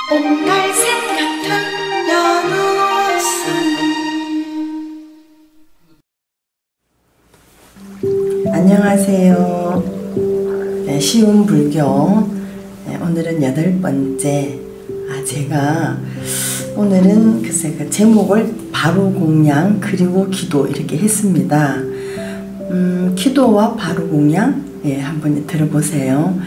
옹달샘 같은 연웃음. 안녕하세요. 네, 쉬운 불교. 네, 오늘은 8번째. 제가 오늘은 글쎄 그 제목을 바로 공양 그리고 기도 이렇게 했습니다. 기도와 바로 공양, 예, 한번 들어보세요.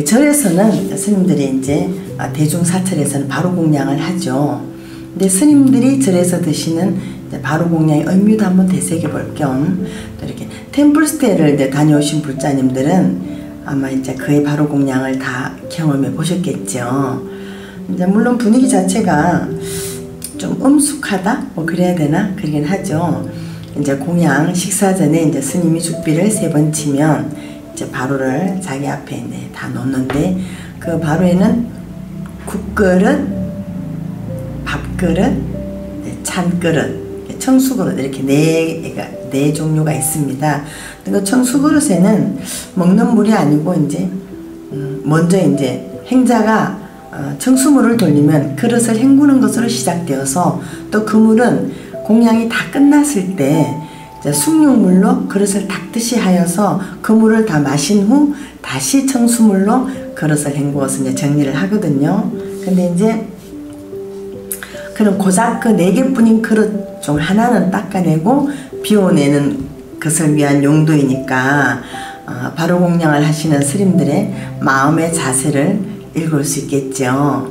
절에서는 스님들이 이제 대중사찰에서는 바로 공양을 하죠. 근데 스님들이 절에서 드시는 바로 공양의 의미도 한번 되새겨 볼 겸 또 이렇게 템플스테이를 이제 다녀오신 불자님들은 아마 이제 그의 바로 공양을 다 경험해 보셨겠죠. 이제 물론 분위기 자체가 좀 음숙하다? 뭐 그래야 되나? 그러긴 하죠. 이제 공양 식사 전에 이제 스님이 죽비를 3번 치면 이제 바로를 자기 앞에 이제 다 놓는데 그 바로에는 국그릇, 밥그릇, 찬그릇, 청수그릇 이렇게 네 종류가 있습니다. 그 청수그릇에는 먹는 물이 아니고 이제 먼저 이제 행자가 청수물을 돌리면 그릇을 헹구는 것으로 시작되어서 또 그 물은 공양이 다 끝났을 때 숭늉물로 그릇을 닦듯이 하여서 그 물을 다 마신 후 다시 청수물로 그릇을 헹구어서 이제 정리를 하거든요. 근데 이제 그럼 고작 그 4개뿐인 그릇 중 하나는 닦아내고 비워내는 것을 위한 용도이니까 바로 공양을 하시는 스님들의 마음의 자세를 읽을 수 있겠죠.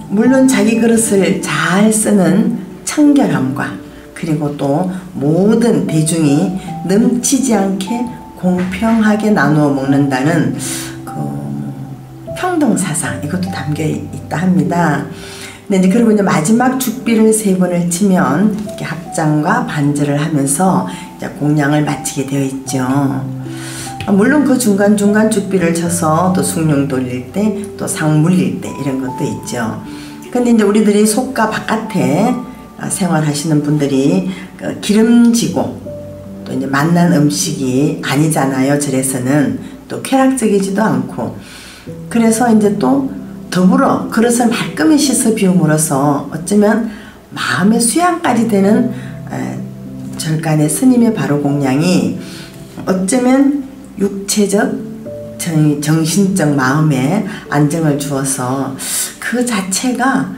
물론 자기 그릇을 잘 쓰는 청결함과 그리고 또 모든 대중이 넘치지 않게 공평하게 나누어 먹는다는 그 평등사상 이것도 담겨 있다 합니다. 근데 이제 그리고 이제 마지막 죽비를 3번을 치면 이렇게 합장과 반절을 하면서 이제 공양을 마치게 되어 있죠. 물론 그 중간중간 죽비를 쳐서 또 숭늉 돌릴 때 또 상 물릴 때 이런 것도 있죠. 근데 이제 우리들이 속가 바깥에 생활하시는 분들이 기름지고 또 이제 맛난 음식이 아니잖아요. 절에서는 또 쾌락적이지도 않고 그래서 이제 또 더불어 그릇을 말끔히 씻어 비움으로써 어쩌면 마음의 수양까지 되는 절간의 스님의 바로 공양이 어쩌면 육체적 정신적 마음에 안정을 주어서 그 자체가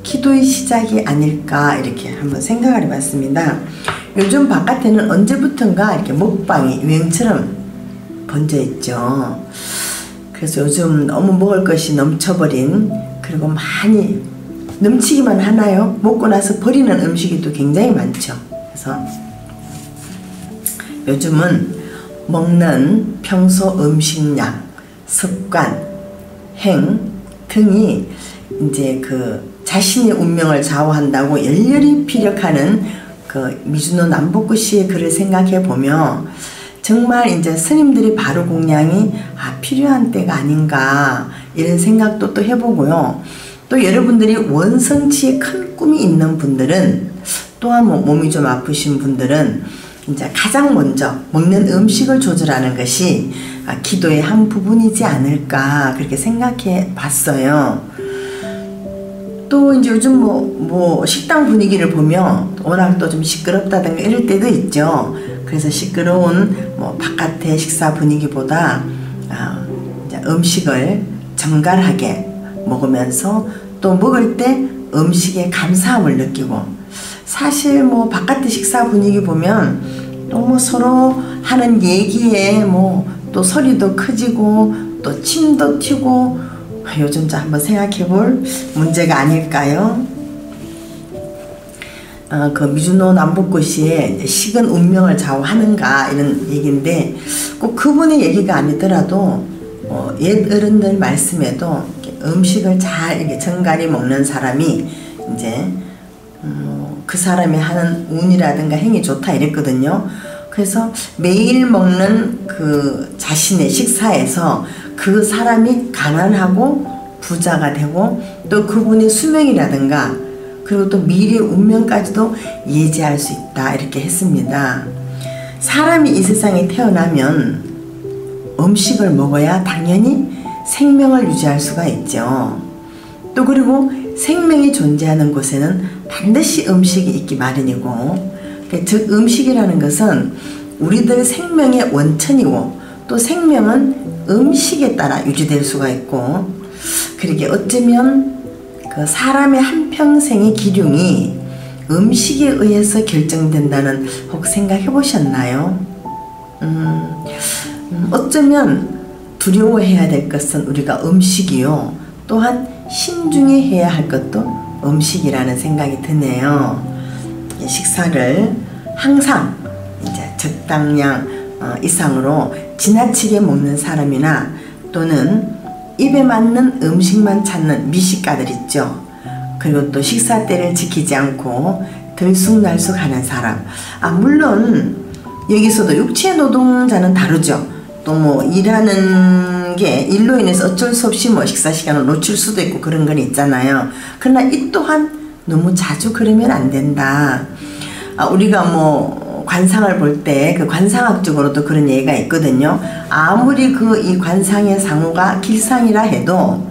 기도의 시작이 아닐까 이렇게 한번 생각을 해봤습니다. 요즘 바깥에는 언제부턴가 이렇게 먹방이 유행처럼 번져 있죠. 그래서 요즘 너무 먹을 것이 넘쳐버린 그리고 많이 넘치기만 하나요? 먹고 나서 버리는 음식이 또 굉장히 많죠. 그래서 요즘은 먹는 평소 음식량, 습관, 행 등이 이제 그 자신의 운명을 좌우한다고 열렬히 피력하는 그 미준노 남복구 씨의 글을 생각해 보면 정말 이제 스님들이 바로 공양이 필요한 때가 아닌가 이런 생각도 또 해보고요. 또 여러분들이 원성치에 큰 꿈이 있는 분들은 또한 뭐 몸이 좀 아프신 분들은 이제 가장 먼저 먹는 음식을 조절하는 것이 기도의 한 부분이지 않을까 그렇게 생각해 봤어요. 또 이제 요즘 뭐 식당 분위기를 보면 워낙 또 좀 시끄럽다든가 이럴 때도 있죠. 그래서 시끄러운 뭐 바깥의 식사 분위기보다 이제 음식을 정갈하게 먹으면서 또 먹을 때 음식에 감사함을 느끼고 사실 뭐 바깥의 식사 분위기 보면 또 뭐 서로 하는 얘기에 뭐 또 소리도 커지고 또 침도 튀고 요즘 좀 한번 생각해 볼 문제가 아닐까요? 그 미준노 남복구 씨의 식은 운명을 좌우하는가 이런 얘기인데 꼭 그분의 얘기가 아니더라도 옛 어른들 말씀에도 음식을 잘 이렇게 정갈히 먹는 사람이 이제 그 사람이 하는 운이라든가 행이 좋다 이랬거든요. 그래서 매일 먹는 그 자신의 식사에서 그 사람이 가난하고 부자가 되고 또 그분의 수명이라든가 그리고 또 미래의 운명까지도 예지할 수 있다 이렇게 했습니다. 사람이 이 세상에 태어나면 음식을 먹어야 당연히 생명을 유지할 수가 있죠. 또 그리고 생명이 존재하는 곳에는 반드시 음식이 있기 마련이고, 즉 음식이라는 것은 우리들 생명의 원천이고, 또 생명은 음식에 따라 유지될 수가 있고, 그러게 어쩌면 그 사람의 한평생의 기륭이 음식에 의해서 결정된다는 혹 생각해 보셨나요? 어쩌면 두려워해야 될 것은 우리가 음식이요, 또한 신중히 해야 할 것도 음식이라는 생각이 드네요. 식사를 항상 이제 적당량 이상으로 지나치게 먹는 사람이나, 또는 입에 맞는 음식만 찾는 미식가들 있죠. 그리고 또 식사 때를 지키지 않고 들쑥날쑥하는 사람. 물론 여기서도 육체 노동자는 다르죠. 또 뭐 일하는 게 일로 인해서 어쩔 수 없이 뭐 식사 시간을 놓칠 수도 있고 그런 건 있잖아요. 그러나 이 또한 너무 자주 그러면 안 된다. 우리가 뭐 관상을 볼 때 그 관상학적으로도 그런 얘기가 있거든요. 아무리 그 이 관상의 상호가 길상이라 해도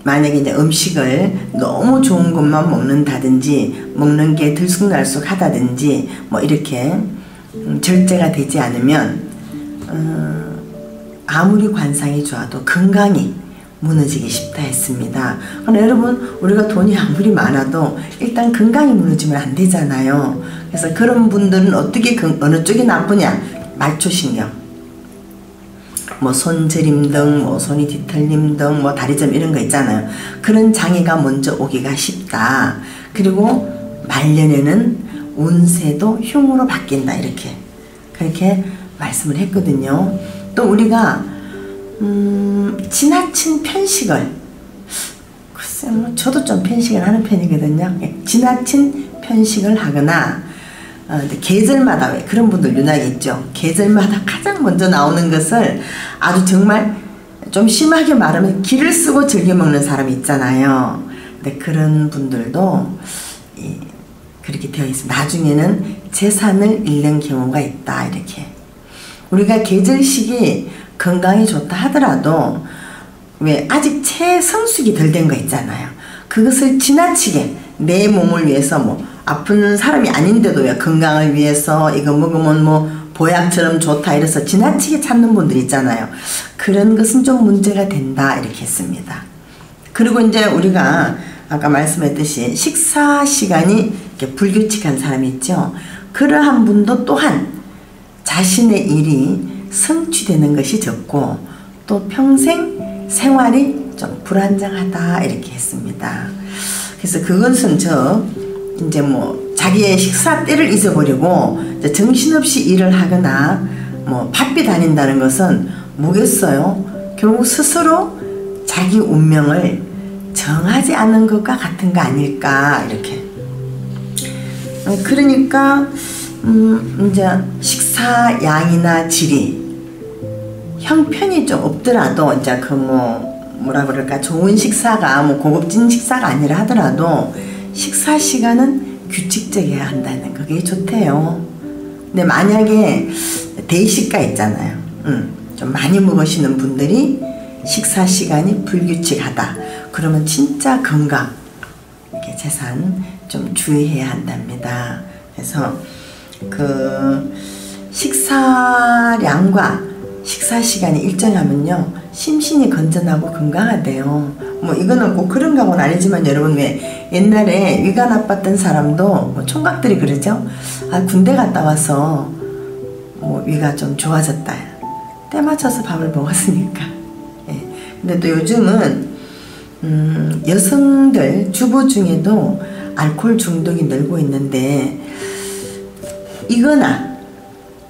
만약에 이제 음식을 너무 좋은 것만 먹는다든지, 먹는 게 들쑥날쑥하다든지 뭐 이렇게 절제가 되지 않으면 아무리 관상이 좋아도 건강이 무너지기 쉽다 했습니다. 그러나 여러분, 우리가 돈이 아무리 많아도 일단 건강이 무너지면 안 되잖아요. 그래서 그런 분들은 어떻게 어느 쪽이 나쁘냐? 말초신경, 뭐 손저림 등, 뭐 손이 뒤틀림 등, 뭐 다리점 이런 거 있잖아요. 그런 장애가 먼저 오기가 쉽다. 그리고 말년에는 운세도 흉으로 바뀐다, 이렇게 그렇게 말씀을 했거든요. 또 우리가 지나친 편식을, 글쎄 뭐 저도 좀 편식을 하는 편이거든요. 지나친 편식을 하거나 계절마다, 왜 그런 분들 유난히 있죠. 계절마다 가장 먼저 나오는 것을 아주 정말 좀 심하게 말하면 기를 쓰고 즐겨 먹는 사람이 있잖아요. 근데 그런 분들도 그렇게 되어 있습니다. 나중에는 재산을 잃는 경우가 있다, 이렇게. 우리가 계절식이 건강이 좋다 하더라도 왜 아직 체성숙이 덜 된 거 있잖아요. 그것을 지나치게 내 몸을 위해서, 뭐 아픈 사람이 아닌데도 왜 건강을 위해서 이거 먹으면 뭐 보약처럼 좋다 이래서 지나치게 찾는 분들 있잖아요. 그런 것은 좀 문제가 된다, 이렇게 했습니다. 그리고 이제 우리가 아까 말씀했듯이 식사 시간이 이렇게 불규칙한 사람이 있죠. 그러한 분도 또한 자신의 일이 성취되는 것이 적고, 또 평생 생활이 좀 불안정하다, 이렇게 했습니다. 그래서 그것은 이제 뭐 자기의 식사 때를 잊어버리고 정신없이 일을 하거나 뭐 바삐 다닌다는 것은 뭐겠어요? 결국 스스로 자기 운명을 정하지 않는 것과 같은 거 아닐까, 이렇게. 그러니까 이제 식사 양이나 질이 형편이 좀 없더라도, 이제 그 뭐라 그럴까, 좋은 식사가 뭐 고급진 식사가 아니라 하더라도 식사 시간은 규칙적이어야 한다는 거, 그게 좋대요. 근데 만약에 대식가 있잖아요. 좀 많이 먹으시는 분들이 식사 시간이 불규칙하다. 그러면 진짜 건강, 이렇게 재산 좀 주의해야 한답니다. 그래서 그 식사량과 식사 시간이 일정하면요, 심신이 건전하고 건강하대요. 뭐 이거는 꼭 그런가 는 아니지만, 여러분 왜 옛날에 위가 나빴던 사람도 뭐 총각들이 그러죠. 군대 갔다 와서 뭐 위가 좀 좋아졌다, 때 맞춰서 밥을 먹었으니까. 예. 근데 또 요즘은 여성들 주부 중에도 알코올 중독이 늘고 있는데, 이거나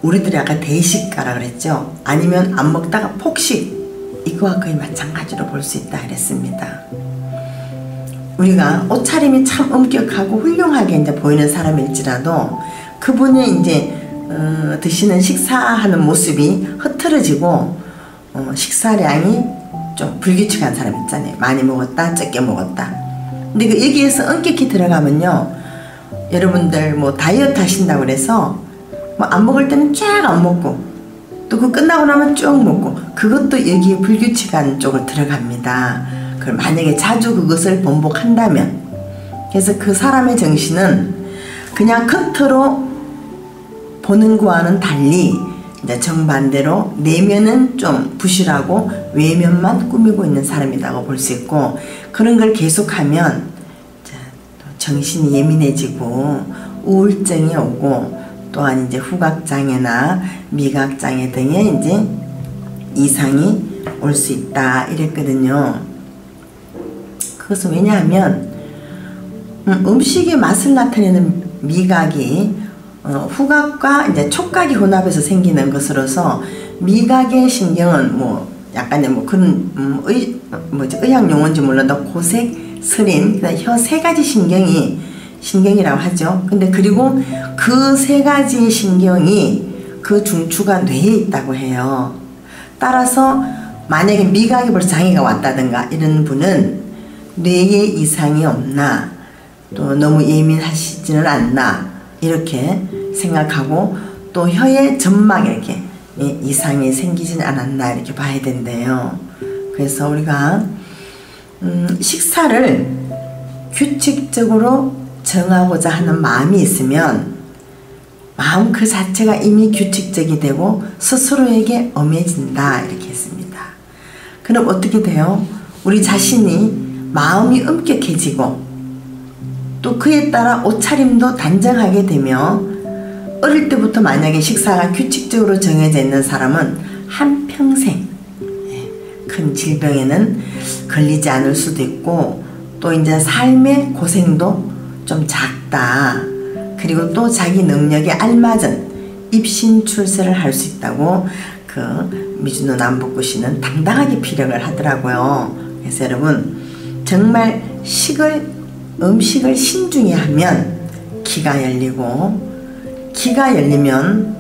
우리들이 아까 대식가라 그랬죠. 아니면 안 먹다가 폭식, 이거와 거의 마찬가지로 볼 수 있다 그랬습니다. 우리가 옷차림이 참 엄격하고 훌륭하게 이제 보이는 사람일지라도 그분이 이제 드시는 식사하는 모습이 흐트러지고 식사량이 좀 불규칙한 사람 있잖아요. 많이 먹었다, 적게 먹었다. 근데 그 여기에서 엄격히 들어가면요, 여러분들 뭐 다이어트 하신다고 그래서 뭐 안 먹을 때는 쫙 안 먹고, 또 그 끝나고 나면 쭉 먹고, 그것도 여기에 불규칙한 쪽으로 들어갑니다. 그럼 만약에 자주 그것을 반복한다면, 그래서 그 사람의 정신은 그냥 겉으로 보는 거와는 달리 이제 정반대로 내면은 좀 부실하고 외면만 꾸미고 있는 사람이라고 볼 수 있고, 그런 걸 계속하면 정신이 예민해지고 우울증이 오고, 또한 이제 후각장애나 미각장애 등의 이제 이상이 올 수 있다 이랬거든요. 그것은 왜냐하면 음식의 맛을 나타내는 미각이 후각과 이제 촉각이 혼합해서 생기는 것으로서, 미각의 신경은 뭐 약간 뭐 그런 의학 용어인지 몰라도 고색, 스린, 혀 세 가지 신경이라고 하죠. 근데 그리고 그 세 가지 신경이 그 중추가 뇌에 있다고 해요. 따라서 만약에 미각에 벌써 장애가 왔다든가 이런 분은 뇌에 이상이 없나, 또 너무 예민하시지는 않나 이렇게 생각하고, 또 혀의 점막에 이렇게 이상이 생기진 않았나 이렇게 봐야 된대요. 그래서 우리가 식사를 규칙적으로 정하고자 하는 마음이 있으면 마음 그 자체가 이미 규칙적이 되고 스스로에게 엄해진다 이렇게 했습니다. 그럼 어떻게 돼요? 우리 자신이 마음이 엄격해지고, 또 그에 따라 옷차림도 단정하게 되며, 어릴 때부터 만약에 식사가 규칙적으로 정해져 있는 사람은 한평생 큰 질병에는 걸리지 않을 수도 있고, 또 이제 삶의 고생도 좀 작다. 그리고 또 자기 능력에 알맞은 입신 출세를 할 수 있다고 그 미즈노 남북구 씨는 당당하게 피력을 하더라고요. 그래서 여러분, 정말 음식을 신중히 하면 기가 열리고, 기가 열리면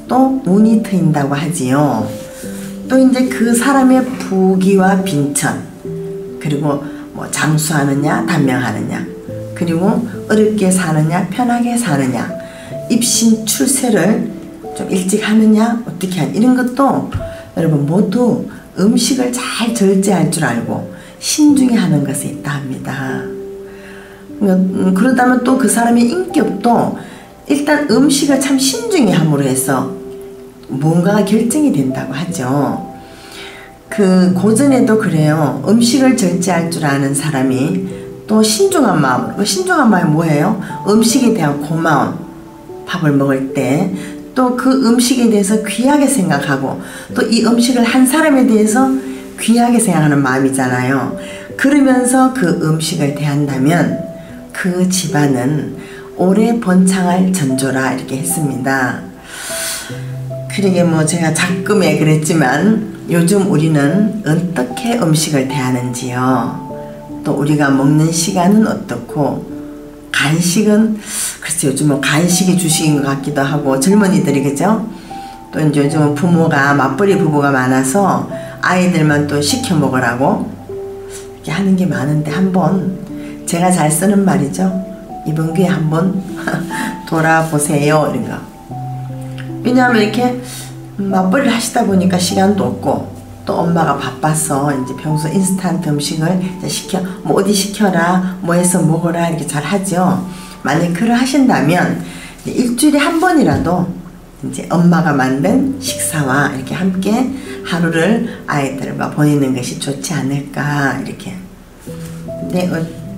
또 운이 트인다고 하지요. 또 이제 그 사람의 부귀와 빈천, 그리고 뭐 장수하느냐 단명하느냐, 그리고 어렵게 사느냐 편하게 사느냐, 입신 출세를 좀 일찍 하느냐 어떻게 하느냐, 이런 것도 여러분 모두 음식을 잘 절제할 줄 알고 신중히 하는 것에 있다 합니다. 그러다면 또 그 사람의 인격도 일단 음식을 참 신중히 함으로 해서 뭔가가 결정이 된다고 하죠. 그 고전에도 그래요. 음식을 절제할 줄 아는 사람이 또 신중한 마음, 신중한 마음이 뭐예요? 음식에 대한 고마움, 밥을 먹을 때 또 그 음식에 대해서 귀하게 생각하고, 또 이 음식을 한 사람에 대해서 귀하게 생각하는 마음이잖아요. 그러면서 그 음식을 대한다면 그 집안은 오래 번창할 전조라 이렇게 했습니다. 그러게 뭐 제가 작금에 그랬지만 요즘 우리는 어떻게 음식을 대하는지요. 또 우리가 먹는 시간은 어떻고, 간식은 글쎄 요즘은 간식이 주식인 것 같기도 하고, 젊은이들이 그죠? 또 이제 요즘은 부모가 맞벌이 부부가 많아서 아이들만 또 시켜 먹으라고 이렇게 하는 게 많은데, 한번 제가 잘 쓰는 말이죠. 이번 기회에 한번 돌아보세요 이런 거. 왜냐하면 이렇게 맞벌이를 하시다 보니까 시간도 없고, 또 엄마가 바빠서 이제 평소 인스턴트 음식을 시켜, 뭐 어디 시켜라, 뭐 해서 먹어라 이렇게 잘 하죠. 만약 그걸 하신다면 일주일에 한 번이라도 이제 엄마가 만든 식사와 이렇게 함께 하루를 아이들과 보내는 것이 좋지 않을까 이렇게. 근데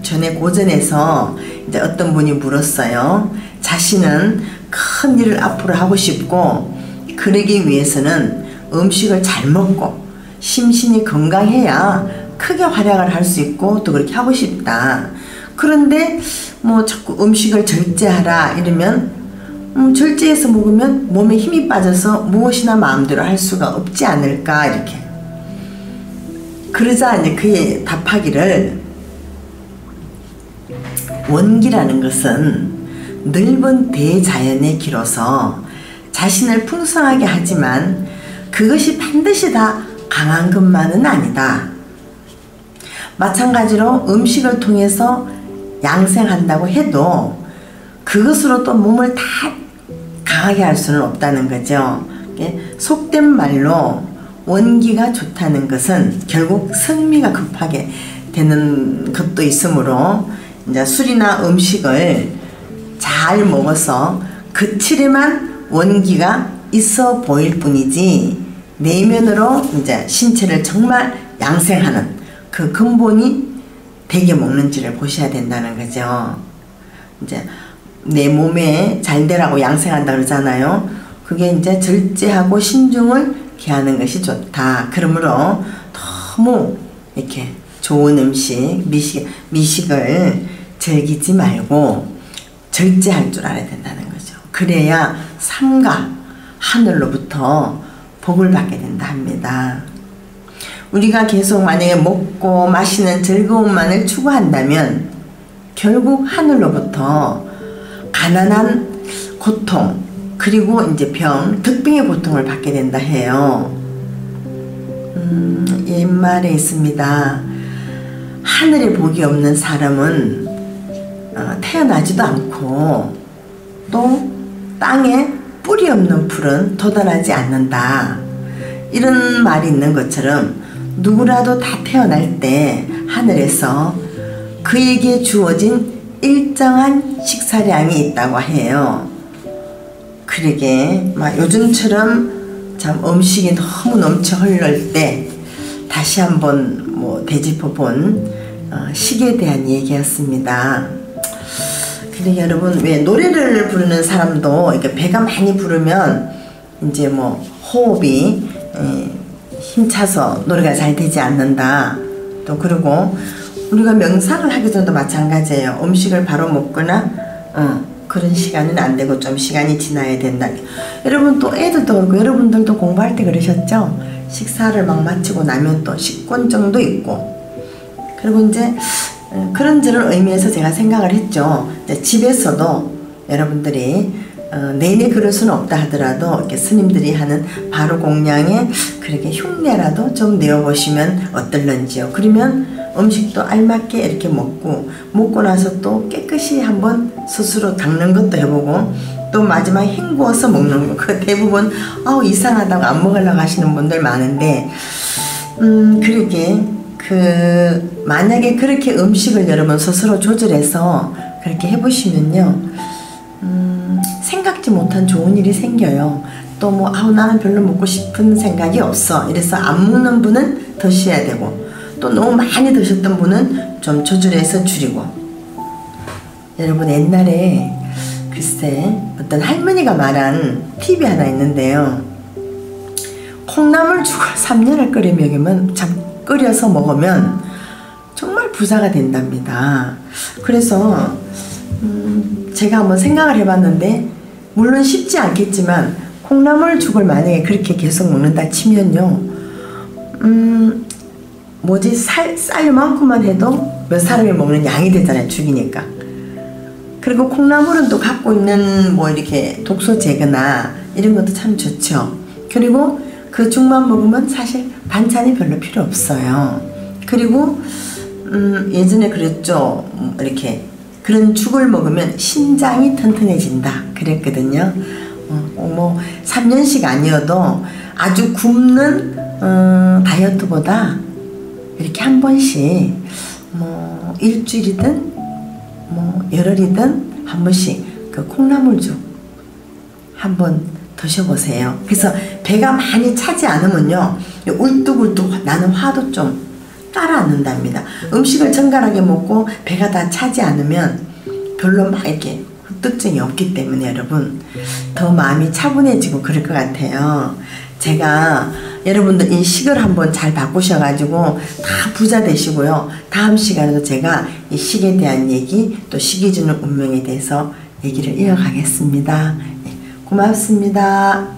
전에 고전에서 이제 어떤 분이 물었어요. 자신은 큰 일을 앞으로 하고 싶고, 그러기 위해서는 음식을 잘 먹고 심신이 건강해야 크게 활약을 할 수 있고 또 그렇게 하고 싶다. 그런데 뭐 자꾸 음식을 절제하라 이러면 절제해서 먹으면 몸에 힘이 빠져서 무엇이나 마음대로 할 수가 없지 않을까 이렇게. 그러자 이제 그의 답하기를, 원기라는 것은 넓은 대자연의 기로서 자신을 풍성하게 하지만 그것이 반드시 다 강한 것만은 아니다. 마찬가지로 음식을 통해서 양생한다고 해도 그것으로 또 몸을 다 강하게 할 수는 없다는 거죠. 속된 말로 원기가 좋다는 것은 결국 성미가 급하게 되는 것도 있으므로 이제 술이나 음식을 잘 먹어서 그칠에만 원기가 있어 보일 뿐이지 내면으로 이제 신체를 정말 양생하는 그 근본이 되게 먹는지를 보셔야 된다는 거죠. 이제 내 몸에 잘 되라고 양생한다 그러잖아요. 그게 이제 절제하고 신중을 기하는 것이 좋다. 그러므로 너무 이렇게 좋은 음식, 미식을 즐기지 말고 절제할 줄 알아야 된다는 거죠. 그래야 삼가 하늘로부터 복을 받게 된다 합니다. 우리가 계속 만약에 먹고 마시는 즐거움만을 추구한다면 결국 하늘로부터 가난한 고통 그리고 이제 병, 득병의 고통을 받게 된다 해요. 옛말에 있습니다. 하늘에 복이 없는 사람은 태어나지도 않고 또 땅에 뿌리 없는 풀은 돋아나지 않는다. 이런 말이 있는 것처럼 누구라도 다 태어날 때 하늘에서 그에게 주어진 일정한 식사량이 있다고 해요. 그러게 막 요즘처럼 참 음식이 너무 넘쳐 흐를 때 다시 한번 되짚어 본 식에 대한 얘기였습니다. 근데 여러분 왜 노래를 부르는 사람도 이렇게 배가 많이 부르면 이제 호흡이 힘차서 노래가 잘 되지 않는다. 또 그리고 우리가 명상을 하기 전에도 마찬가지예요. 음식을 바로 먹거나 그런 시간은 안 되고 좀 시간이 지나야 된다. 여러분 또 애들도 그렇고 여러분들도 공부할 때 그러셨죠? 식사를 막 마치고 나면 또 식곤증도 있고 그리고 이제 그런저런 의미에서 제가 생각을 했죠. 집에서도 여러분들이 내내 그럴 수는 없다 하더라도 이렇게 스님들이 하는 바로 공양에 그렇게 흉내라도 좀 내어보시면 어떨런지요. 그러면 음식도 알맞게 이렇게 먹고 나서 또 깨끗이 한번 스스로 닦는 것도 해보고 또 마지막에 헹구어서 먹는 거. 그 대부분 이상하다고 안 먹으려고 하시는 분들 많은데 그러게 만약에 그렇게 음식을 여러분 스스로 조절해서 그렇게 해보시면요 생각지 못한 좋은 일이 생겨요. 또 나는 별로 먹고 싶은 생각이 없어. 이래서 안 먹는 분은 드셔야 되고 또 너무 많이 드셨던 분은 좀 조절해서 줄이고. 여러분 옛날에 글쎄 어떤 할머니가 말한 팁이 하나 있는데요. 콩나물죽을 3년을 끓여서 먹으면 정말 부자가 된답니다. 그래서 제가 한번 생각을 해봤는데 물론 쉽지 않겠지만 콩나물죽을 만약에 그렇게 계속 먹는다 치면요 쌀 요만큼만 해도 몇 사람이 먹는 양이 되잖아요. 죽이니까. 그리고 콩나물은 또 갖고 있는 이렇게 독소 제거나 이런 것도 참 좋죠. 그리고 그 죽만 먹으면 사실 반찬이 별로 필요 없어요. 그리고 예전에 그랬죠. 이렇게 그런 죽을 먹으면 신장이 튼튼해진다 그랬거든요. 3년씩 아니어도 아주 굶는 다이어트보다 이렇게 한 번씩 일주일이든 열흘이든 한 번씩 그 콩나물죽 한번 드셔보세요. 그래서 배가 많이 차지 않으면요 울뚝울뚝 나는 화도 좀 따라앉는답니다. 음식을 정갈하게 먹고 배가 다 차지 않으면 별로 막 이렇게 흡득증이 없기 때문에 여러분 더 마음이 차분해지고 그럴 것 같아요. 제가 여러분들 이 식을 한번 잘 바꾸셔가지고 다 부자 되시고요. 다음 시간에도 제가 이 식에 대한 얘기 또 식이 주는 운명에 대해서 얘기를 이어가겠습니다. 고맙습니다.